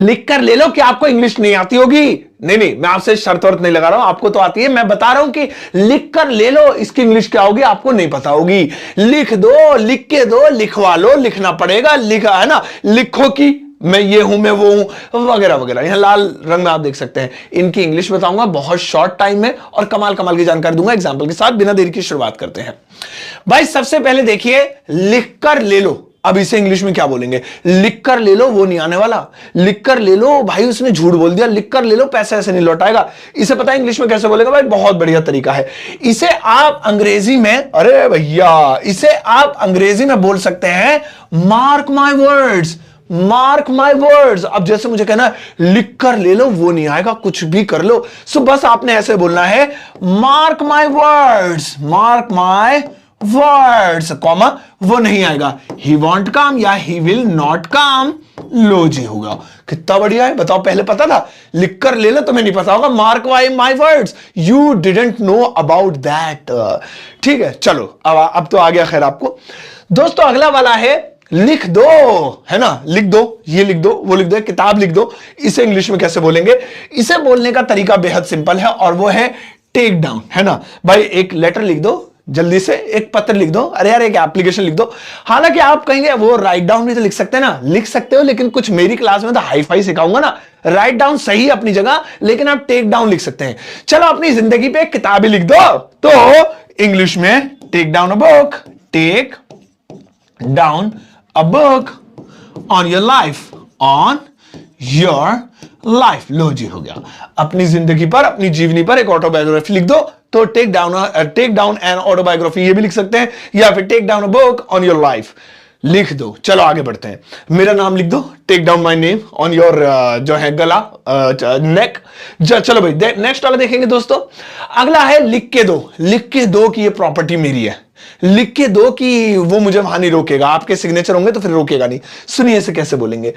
लिख कर ले लो कि आपको इंग्लिश नहीं आती होगी। नहीं नहीं, मैं आपसे शर्त वर्त नहीं लगा रहा हूं, आपको तो आती है। मैं बता रहा हूं कि लिख कर ले लो, इसकी इंग्लिश क्या होगी आपको नहीं पता होगी। लिख दो, लिख के दो, लिखवा लो, लिखना पड़ेगा, लिखा है ना, लिखो कि मैं ये हूं, मैं वो हूं, वगैरह वगैरह। यहां लाल रंग में आप देख सकते हैं। इनकी इंग्लिश बताऊंगा बहुत शॉर्ट टाइम में और कमाल कमाल की जानकारी दूंगा एग्जाम्पल के साथ। बिना देरी की शुरुआत करते हैं भाई। सबसे पहले देखिए, लिख कर ले लो। अब इसे इंग्लिश में क्या बोलेंगे? लिख कर ले लो, वो नहीं आने वाला। लिख कर ले लो, भाई उसने झूठ बोल दिया। लिख कर ले लो, पैसे ऐसे नहीं लौटाएगा। इसे पता है इंग्लिश में कैसे बोलेगा? भाई बहुत बढ़िया तरीका है। इसे आप अंग्रेजी में, अरे भैया, इसे आप अंग्रेजी में बोल सकते हैं mark my words, mark my words. अब जैसे मुझे कहना है लिख कर ले लो, वो नहीं आएगा, कुछ भी कर लो। सो बस आपने ऐसे बोलना है mark my words, mark my words, comma, वो नहीं आएगा। ही वॉन्ट कम या ही विल नॉट कम, लो जी होगा। कितना बढ़िया है, बताओ। पहले पता था लिख कर ले लो, तुम्हें नहीं पता होगा mark my words, you didn't know about that. ठीक है, चलो अब तो आ गया खैर आपको। दोस्तों अगला वाला है लिख दो, है ना, लिख दो, ये लिख दो, वो लिख दो, किताब लिख दो। इसे इंग्लिश में कैसे बोलेंगे? इसे बोलने का तरीका बेहद सिंपल है और वो है टेक डाउन, है ना भाई। एक लेटर लिख दो, जल्दी से एक पत्र लिख दो, अरे यार एक एप्लीकेशन लिख दो। हालांकि आप कहेंगे वो राइट डाउन भी तो लिख सकते हैं ना, लिख सकते हो, लेकिन कुछ मेरी क्लास में तो हाई फाई सिखाऊंगा ना। राइट डाउन सही अपनी जगह, लेकिन आप टेक डाउन लिख सकते हैं। चलो अपनी जिंदगी पे एक किताब ही लिख दो, तो इंग्लिश में take down a book, take down a book on your life, on your life. लो जी हो गया। अपनी जिंदगी पर, अपनी जीवनी पर एक ऑटोबायोग्राफी लिख दो, तो टेक डाउन एन ऑटोबायोग्राफी ये भी लिख सकते हैं, या फिर take down a book on your life लिख दो। चलो आगे बढ़ते हैं। मेरा नाम लिख दो, take down my name on your जो है गला, नेक। चलो भाई नेक्स्ट वाला देखेंगे दोस्तों। अगला है लिख के दो। लिख के दो कि ये प्रॉपर्टी मेरी है। लिख के दो कि वो मुझे वहां नहीं रोकेगा, आपके सिग्नेचर होंगे तो फिर रोकेगा नहीं। सुनिए इसे कैसे बोलेंगे।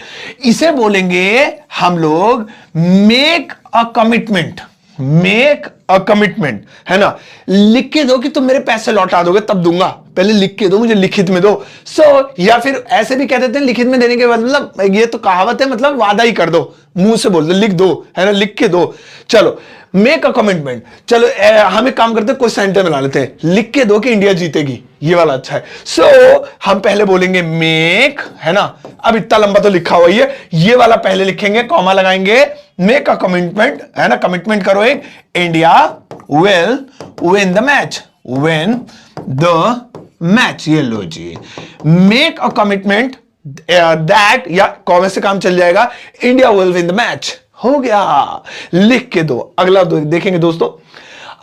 इसे बोलेंगे हम लोग make a commitment, make a commitment, है ना। लिख के दो कि तुम मेरे पैसे लौटा दोगे तब दूंगा, पहले लिख के दो, मुझे लिखित में दो। या फिर ऐसे भी कह देते हैं लिखित में देने के बाद, मतलब ये तो कहावत है, मतलब वादा ही कर दो, मुंह से बोल दो, लिख दो, है ना, लिख के दो। चलो मेक अ कमिटमेंट। चलो हम एक काम करते हैं, कोई सेंटर बना लेते हैं, लिख के दो कि इंडिया जीतेगी, ये वाला अच्छा है। हम पहले बोलेंगे मेक, है ना। अब इतना लंबा तो लिखा हुआ ही है, ये वाला पहले लिखेंगे, कॉमा लगाएंगे, मेक अ कमिटमेंट, है ना, कमिटमेंट करो एक, India will win the match, win the match. ये लो जी, मेक अ कमिटमेंट दैट, या कॉमे से काम चल जाएगा, India will win the match, हो गया। लिख के दो। अगला देखेंगे दोस्तों।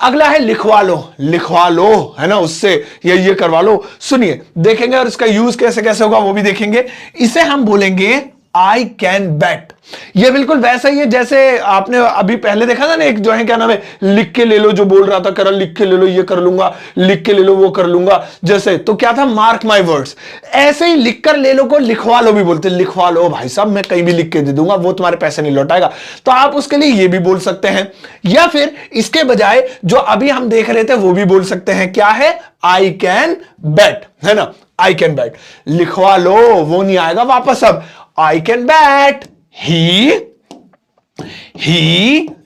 अगला है लिखवा लो, लिखवा लो, है ना, उससे ये करवा लो। सुनिए देखेंगे, और इसका यूज कैसे कैसे होगा वो भी देखेंगे। इसे हम बोलेंगे आई कैन बेट। ये बिल्कुल वैसा ही है जैसे आपने अभी पहले देखा था ना, एक जो है क्या नाम है, लिख के ले लो, जो बोल रहा था करण, लिख के ले लो, ये कर लूंगा, लिख के ले लो, वो कर लूंगा, जैसे तो क्या था, मार्क माई वर्ड्स। ऐसे ही लिख कर ले लो को लिखवा लो भी बोलते, लिखवा लो भाई साहब, मैं कहीं भी लिख के दे दूंगा, वो तुम्हारे पैसे नहीं लौटाएगा। तो आप उसके लिए ये भी बोल सकते हैं, या फिर इसके बजाय जो अभी हम देख रहे थे वो भी बोल सकते हैं, क्या है, आई कैन बेट, है ना, आई कैन बेट। लिखवा लो, वो नहीं आएगा वापस। अब आई कैन बेट ही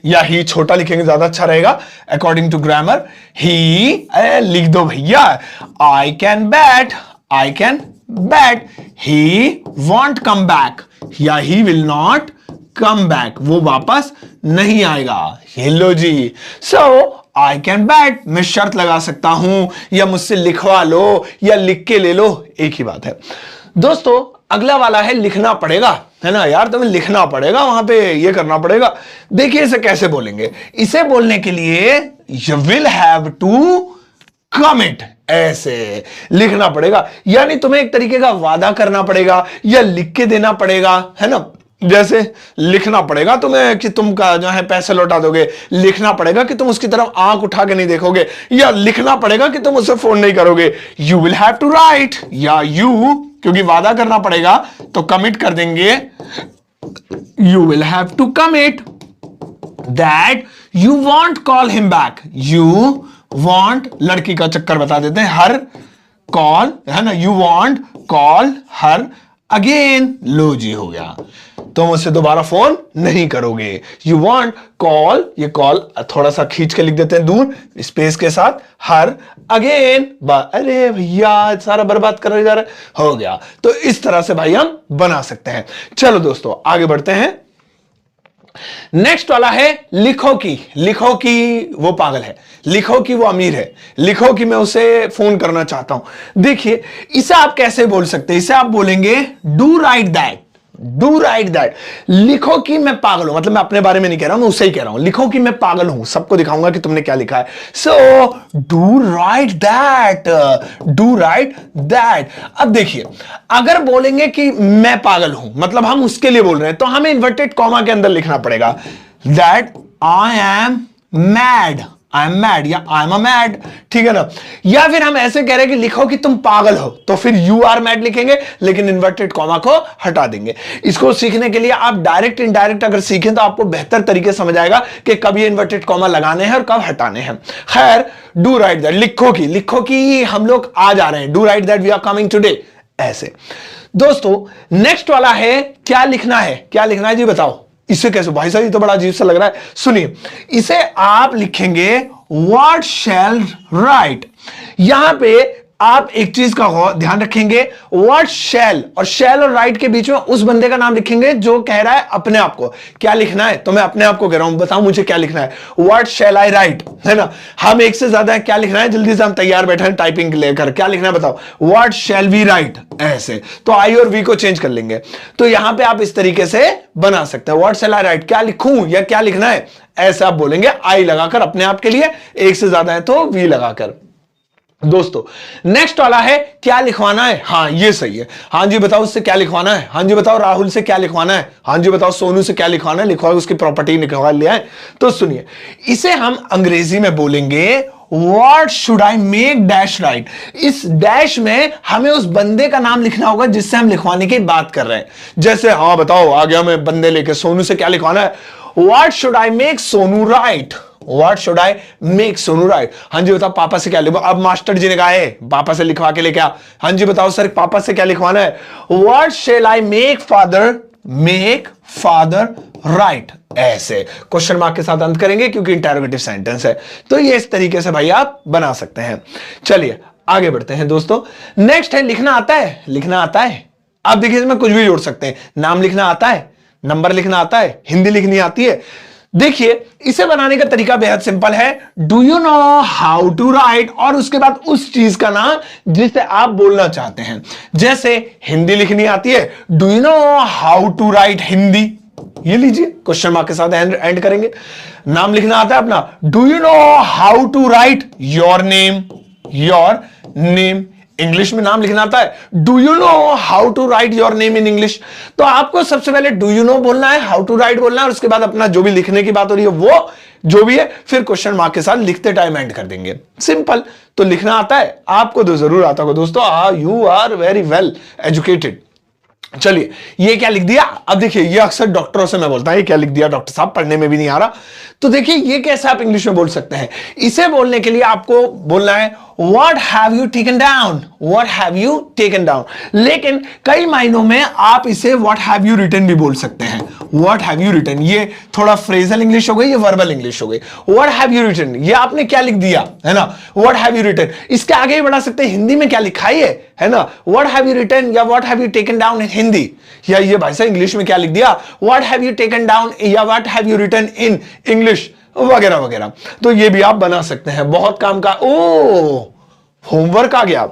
या ही छोटा लिखेंगे ज्यादा अच्छा रहेगा अकॉर्डिंग टू ग्रामर। ही लिख दो भैया, I can bet he won't come back, या he will not come back, वो वापस नहीं आएगा। Hello ji. आई कैन बेट, मैं शर्त लगा सकता हूं, या मुझसे लिखवा लो, या लिख के ले लो, एक ही बात है दोस्तों। अगला वाला है लिखना पड़ेगा, है ना यार, तुम्हें लिखना पड़ेगा, वहां पे ये करना पड़ेगा। देखिए इसे कैसे बोलेंगे। इसे बोलने के लिए you will have to commit, ऐसे लिखना पड़ेगा, यानी तुम्हें एक तरीके का वादा करना पड़ेगा, या लिख के देना पड़ेगा, है ना। जैसे लिखना पड़ेगा तुम्हें कि तुम का जो है पैसे लौटा दोगे, लिखना पड़ेगा कि तुम उसकी तरफ आंख उठा के नहीं देखोगे, या लिखना पड़ेगा कि तुम उससे फोन नहीं करोगे। You will have to write, या यू, क्योंकि वादा करना पड़ेगा तो कमिट कर देंगे, you will have to commit that you won't call him back. You won't, लड़की का चक्कर बता देते हैं, हर कॉल, है ना, you won't call her again, लो जी हो गया, तुम मुझसे दोबारा फोन नहीं करोगे। यू वॉन्ट कॉल, ये कॉल थोड़ा सा खींच के लिख देते हैं दूर स्पेस के साथ, हर अगेन, अरे भैया सारा बर्बाद कर जा रहा है, हो गया। तो इस तरह से भाई हम बना सकते हैं। चलो दोस्तों आगे बढ़ते हैं। नेक्स्ट वाला है लिखो की। लिखो की वो पागल है, लिखो कि वो अमीर है, लिखो कि मैं उसे फोन करना चाहता हूं। देखिए इसे आप कैसे बोल सकते हैं, इसे आप बोलेंगे do write that, do write that. लिखो कि मैं पागल हूं, मतलब मैं अपने बारे में नहीं कह रहा हूं, मैं उससे ही कह रहा हूं। लिखो कि मैं पागल हूं, सबको दिखाऊंगा कि तुमने क्या लिखा है। So do write that, do write that. अब देखिए अगर बोलेंगे कि मैं पागल हूं, मतलब हम उसके लिए बोल रहे हैं, तो हमें इन्वर्टेड कॉमा के अंदर लिखना पड़ेगा that I am mad, I am mad या आई एम अ मैड, ठीक है ना। या फिर हम ऐसे कह रहे हैं कि लिखो कि तुम पागल हो, तो फिर यू आर मैड लिखेंगे, लेकिन इन्वर्टेड कॉमा को हटा देंगे। इसको सीखने के लिए आप डायरेक्ट इनडायरेक्ट अगर सीखें तो आपको बेहतर तरीके समझ आएगा कि कब ये इन्वर्टेड कॉमा लगाने हैं और कब हटाने हैं। खैर डू राइट दैट, लिखो कि हम लोग आ जा रहे हैं, do write that we are coming today, ऐसे। दोस्तों नेक्स्ट वाला है क्या लिखना है, क्या लिखना है जी बताओ। इसे कैसे भाई साहब, ये तो बड़ा अजीब सा लग रहा है। सुनिए इसे आप लिखेंगे व्हाट शैल राइट। यहां पे आप एक चीज का ध्यान रखेंगे, व्हाट शैल और शैल और राइट के बीच में उस बंदे का नाम लिखेंगे जो कह रहा है अपने आप को क्या लिखना है। तो मैं अपने आप को कह रहा हूं, बताओ मुझे क्या लिखना है, व्हाट शैल आई राइट, है ना। हम एक से ज्यादा है, क्या लिखना है, जल्दी से हम तैयार बैठे हैं टाइपिंग लेकर, क्या लिखना है बताओ, व्हाट शैल वी राइट, ऐसे। तो आई और वी को चेंज कर लेंगे। तो यहां पे आप इस तरीके से बना सकते हैं, व्हाट शैल आई राइट, क्या लिखूं या क्या लिखना है, ऐसा आप बोलेंगे आई लगाकर अपने आप के लिए, एक से ज्यादा है तो वी लगाकर। दोस्तों नेक्स्ट वाला है क्या लिखवाना है। हाँ ये सही है, हाँ जी बताओ उससे क्या लिखवाना है, हाँ जी बताओ राहुल से क्या लिखवाना है, हाँ जी बताओ सोनू से क्या लिखवाना है, लिखवा उसकी प्रॉपर्टी निकलवा लिया है। तो सुनिए इसे हम अंग्रेजी में बोलेंगे what should I make dash right. इस डैश में हमें उस बंदे का नाम लिखना होगा जिससे हम लिखवाने की बात कर रहे हैं। जैसे हाँ बताओ आ गया मैं बंदे लेके, सोनू से क्या लिखवाना है, what should I make Sonu right, what should I make Sonu right. हाँ जी बताओ पापा से क्या लिखवा, अब मास्टर जी ने कहा है पापा से लिखवा के लेके आ, हाँ जी बताओ सर पापा से क्या लिखवाना है, what shell I make father right, ऐसे क्वेश्चन मार्क के साथ अंत करेंगे क्योंकि इंटरोगेटिव सेंटेंस है। तो ये इस तरीके से भाई आप बना सकते हैं। चलिए आगे बढ़ते हैं दोस्तों। नेक्स्ट है लिखना आता है, लिखना आता है। आप देखिए इसमें कुछ भी जोड़ सकते हैं, नाम लिखना आता है, नंबर लिखना आता है, हिंदी लिखनी आती है। देखिए इसे बनाने का तरीका बेहद सिंपल है, do you know how to write और उसके बाद उस चीज का नाम जिसे आप बोलना चाहते हैं। जैसे हिंदी लिखनी आती है, do you know how to write Hindi, ये लीजिए क्वेश्चन मार्क के साथ एंड करेंगे। नाम लिखना आता है अपना, do you know how to write your name, your name. English में नाम लिखना आता है, do you know how to write your name in English. तो आपको सबसे पहले डू यू नो बोलना है, हाउ टू राइट बोलना है, और उसके बाद अपना जो भी लिखने की बात हो रही है वो जो भी है फिर क्वेश्चन मार्क के साथ लिखते टाइम एंड कर देंगे। सिंपल। तो लिखना आता है आपको, तो जरूर आता होगा दोस्तों, you are very well educated. चलिए ये क्या लिख दिया। अब देखिए ये अक्सर डॉक्टरों से मैं बोलता हूं, ये क्या लिख दिया डॉक्टर साहब, पढ़ने में भी नहीं आ रहा। तो देखिए ये कैसे आप इंग्लिश में बोल सकते हैं। इसे बोलने के लिए आपको बोलना है What have you taken down? What have you taken down? लेकिन कई मायनों में आप इसे What have you written भी बोल सकते हैं। What have you written, ये थोड़ा फ्रेजल इंग्लिश हो गई, ये वर्बल इंग्लिश हो गई। What have you written, ये आपने क्या लिख दिया, है ना। What have you written, इसके आगे ही बढ़ा सकते हैं, हिंदी में क्या लिखा है ना। What have you written या What have you taken down in Hindi, या ये भाई साहब इंग्लिश में क्या लिख दिया, What have you taken down या What have you written in English, वगैरह वगैरह। तो ये भी आप बना सकते हैं, बहुत काम का। ओ होमवर्क आ गया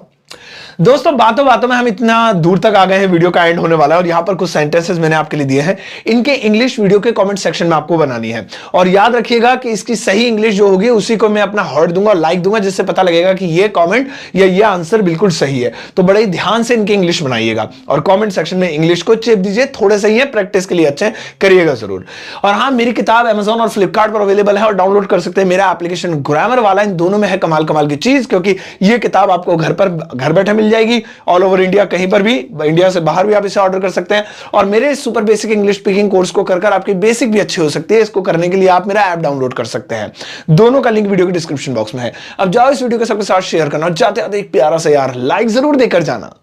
दोस्तों। बातों बातों में हम इतना दूर तक आ गए हैं, वीडियो का एंड होने वाला है और यहां पर कुछ सेंटेंसेस मैंने आपके लिए दिए हैं, इनके इंग्लिश वीडियो के कमेंट सेक्शन में आपको बनानी है। और याद रखिएगा कि इसकी सही इंग्लिश जो होगी उसी को मैं अपना हार्ट दूंगा और लाइक दूंगा, जिससे पता लगेगा कि ये कमेंट या ये आंसर बिल्कुल सही है। तो बड़े ध्यान से इनकी इंग्लिश बनाइएगा और कॉमेंट सेक्शन में इंग्लिश को चेप दीजिए, थोड़े सही है, प्रैक्टिस के लिए अच्छे करिएगा जरूर। और हाँ, मेरी किताब अमेजॉन और फ्लिपकार्ट पर अवेलेबल है और डाउनलोड कर सकते हैं। मेरा एप्लीकेशन ग्रामर वाला, इन दोनों में है कमाल कमाल की चीज, क्योंकि ये किताब आपको घर बैठे मिल जाएगी, ऑल ओवर इंडिया, कहीं पर भी, इंडिया से बाहर भी आप इसे ऑर्डर कर सकते हैं। और मेरे super basic English speaking course को कर आपकी बेसिक भी अच्छी हो सकती है। इसको करने के लिए आप मेरा ऐप डाउनलोड कर सकते हैं, दोनों का लिंक वीडियो के डिस्क्रिप्शन बॉक्स में है। अब जाओ इस वीडियो के सबके साथ शेयर करना, जाते आते एक प्यारा सा यार लाइक जरूर देकर जाना।